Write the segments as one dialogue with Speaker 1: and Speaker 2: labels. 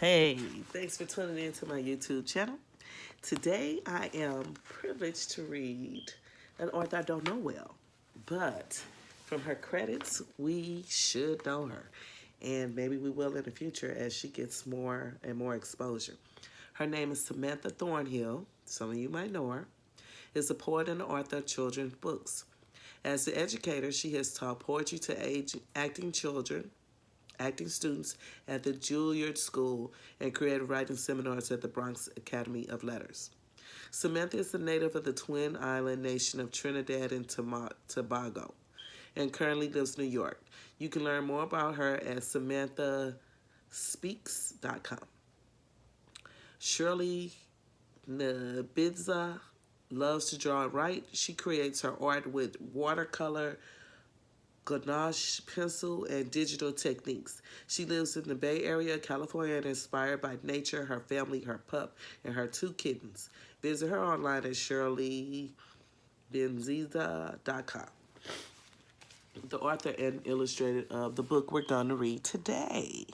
Speaker 1: Hey, thanks for tuning in to my YouTube channel. Today I am privileged to read an author I don't know well, but from her credits, we should know her. And maybe we will in the future as she gets more and more exposure. Her name is Samantha Thornhill. Some of you might know her. Is a poet and author of children's books. As an educator, she has taught poetry to acting students at the Juilliard School and creative writing seminars at the Bronx Academy of Letters. Samantha is a native of the Twin Island nation of Trinidad and Tobago and currently lives in New York. You can learn more about her at samanthaspeaks.com. Shirley Ng-Benitez loves to draw and write. She creates her art with watercolor, gouache pencil, and digital techniques. She lives in the Bay Area of California and inspired by nature, her family, her pup, and her 2 kittens. Visit her online at shirleybenziza.com. The author and illustrator of the book we're going to read today.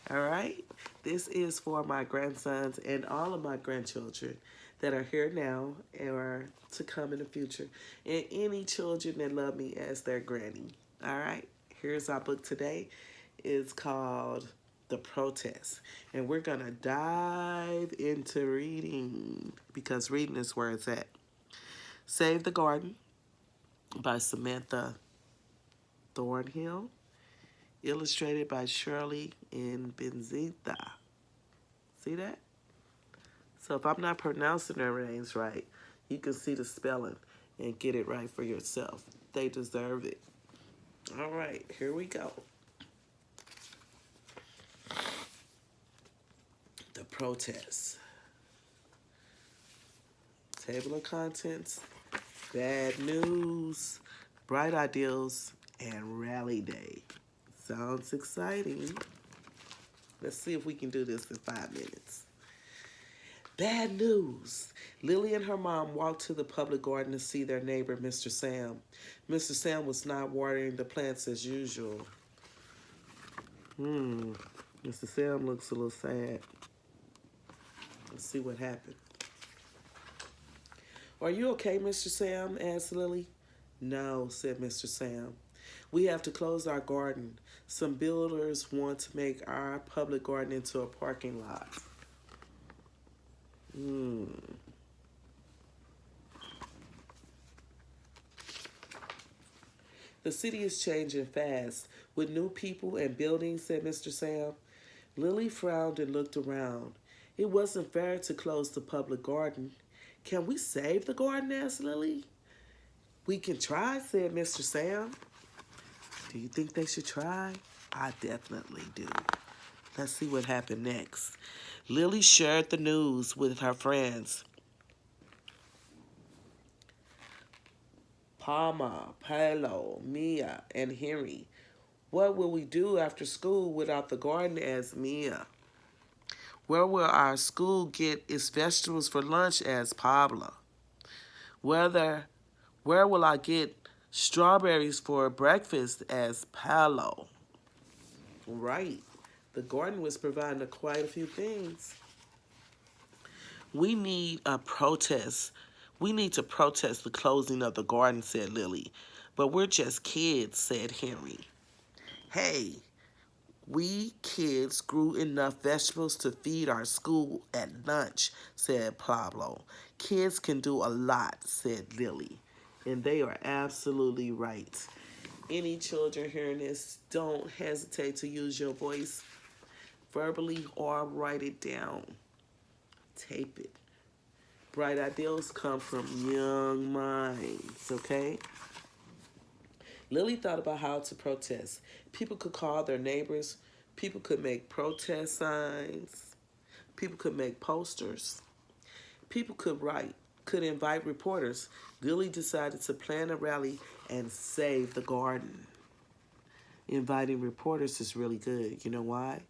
Speaker 1: All right? This is for my grandsons and all of my grandchildren that are here now or to come in the future, and any children that love me as their granny. All right, here's our book today. It's called The Protest, and we're gonna dive into reading because reading is where it's at. Save the Garden by Samantha Thornhill, illustrated by Shirley Ng-Benitez. See that? So if I'm not pronouncing their names right, you can see the spelling and get it right for yourself. They deserve it. All right, here we go. The Protest. Table of contents, bad news, bright ideals, and rally day. Sounds exciting. Let's see if we can do this in 5 minutes. Bad news. Lily and her mom walked to the public garden to see their neighbor, Mr. Sam. Mr. Sam was not watering the plants as usual. Mr. Sam looks a little sad. Let's see what happened. Are you okay, Mr. Sam? Asked Lily. No, said Mr. Sam. We have to close our garden. Some builders want to make our public garden into a parking lot. The city is changing fast with new people and buildings, said Mr. Sam. Lily frowned and looked around. It wasn't fair to close the public garden. Can we save the garden? Asked Lily. We can try, said Mr. Sam. Do you think they should try? I definitely do. Let's see what happened next. Lily shared the news with her friends. Palma, Paolo, Mia, and Henry. What will we do after school without the garden? Asked Mia. Where will our school get its vegetables for lunch? Asked Pablo. Where will I get strawberries for breakfast? Asked Paolo. Right. The garden was providing quite a few things. We need a protest. We need to protest the closing of the garden, said Lily. But we're just kids, said Henry. Hey, we kids grew enough vegetables to feed our school at lunch, said Pablo. Kids can do a lot, said Lily. And they are absolutely right. Any children hearing this, don't hesitate to use your voice verbally or write it down. Tape it. Bright ideals come from young minds, okay? Lily thought about how to protest. People could call their neighbors. People could make protest signs. People could make posters. People could write, could invite reporters. Lily decided to plan a rally and save the garden. Inviting reporters is really good. You know why?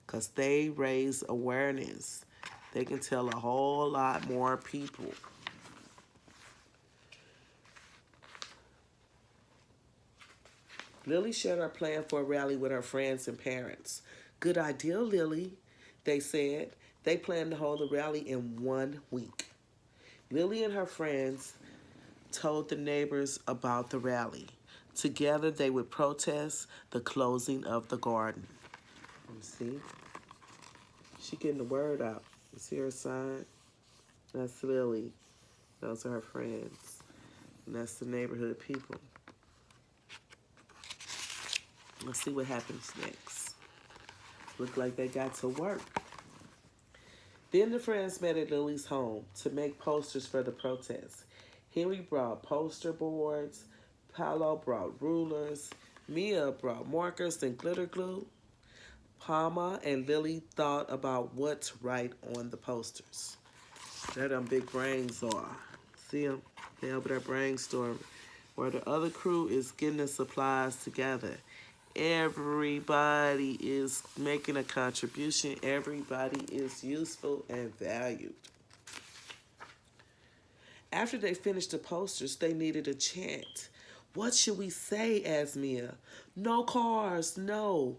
Speaker 1: Because they raise awareness. They can tell a whole lot more people. Lily shared her plan for a rally with her friends and parents. Good idea, Lily. they said. They plan to hold a rally in 1 week. Lily and her friends told the neighbors about the rally. Together, they would protest the closing of the garden. You see? She getting the word out. You see her sign? That's Lily. Those are her friends. And that's the neighborhood people. Let's see what happens next. Look like they got to work. Then the friends met at Lily's home to make posters for the protest. Henry brought poster boards. Paolo brought rulers. Mia brought markers and glitter glue. Palma and Lily thought about what to write on the posters. There them big brains are. See them? They over there brainstorming. Where the other crew is getting the supplies together. Everybody is making a contribution. Everybody is useful and valued. After they finished the posters, they needed a chant. What should we say, asked Mia. No cars, no.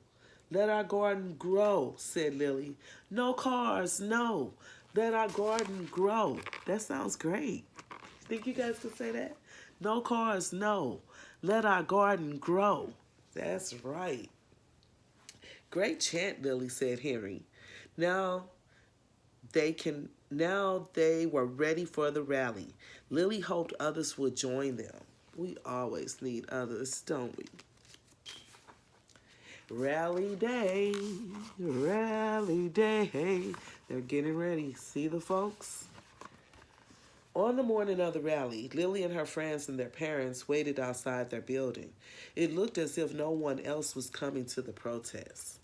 Speaker 1: Let our garden grow, said Lily. No cars, no. Let our garden grow. That sounds great. Think you guys could say that? No cars, no. Let our garden grow. That's right. Great chant, Lily, said Henry. Now they were ready for the rally. Lily hoped others would join them. We always need others, don't we? Rally day, rally day. They're getting ready. See the folks? On the morning of the rally, Lily and her friends and their parents waited outside their building. It looked as if no one else was coming to the protest.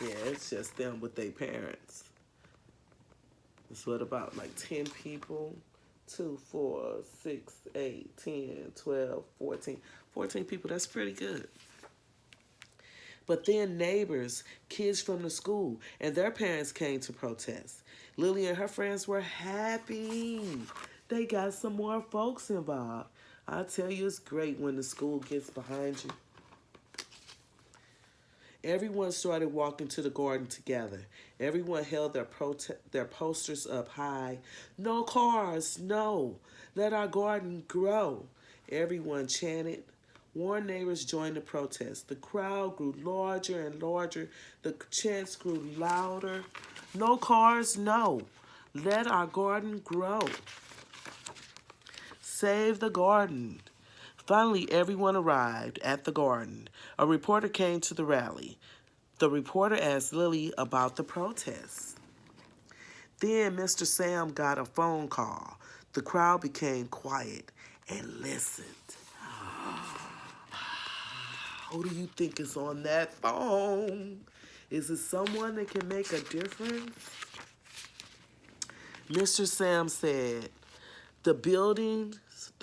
Speaker 1: Yeah, it's just them with their parents. It's what about like 10 people? 2, 4, 6, 8, 10, 12, 14. 14 people, that's pretty good. But then neighbors, kids from the school, and their parents came to protest. Lily and her friends were happy. They got some more folks involved. I tell you, it's great when the school gets behind you. Everyone started walking to the garden together. Everyone held their posters up high. No cars, no. Let our garden grow. Everyone chanted. More neighbors joined the protest. The crowd grew larger and larger. The chants grew louder. No cars, no. Let our garden grow. Save the garden. Finally, everyone arrived at the garden. A reporter came to the rally. The reporter asked Lily about the protest. Then Mr. Sam got a phone call. The crowd became quiet and listened. Who do you think is on that phone? Is it someone that can make a difference? Mr. Sam said, the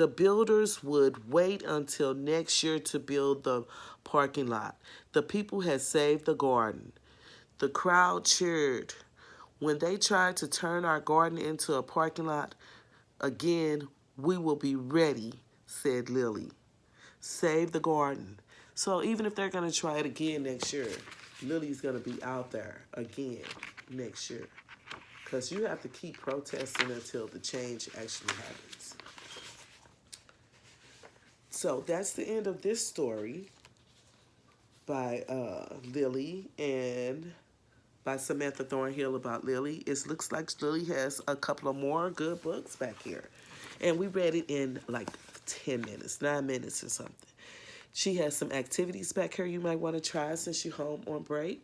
Speaker 1: builders would wait until next year to build the parking lot. The people had saved the garden. The crowd cheered. When they tried to turn our garden into a parking lot again, we will be ready, said Lily. Save the garden. So even if they're going to try it again next year, Lily's going to be out there again next year. Because you have to keep protesting until the change actually happens. So that's the end of this story by Lily and by Samantha Thornhill about Lily. It looks like Lily has a couple of more good books back here. And we read it in like 10 minutes, 9 minutes or something. She has some activities back here you might want to try since you're home on break.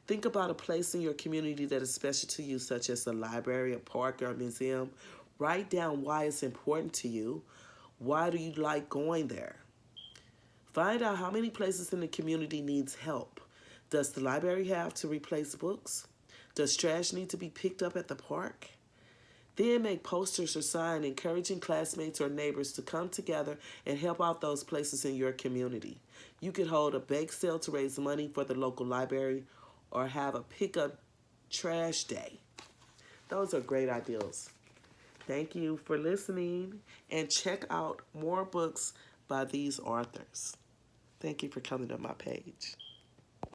Speaker 1: Think about a place in your community that is special to you, such as a library, a park, or a museum. Write down why it's important to you. Why do you like going there? Find out how many places in the community needs help. Does the library have to replace books? Does trash need to be picked up at the park? Then make posters or signs encouraging classmates or neighbors to come together and help out those places in your community. You could hold a bake sale to raise money for the local library or have a pick-up trash day. Those are great ideas. Thank you for listening, and check out more books by these authors. Thank you for coming to my page.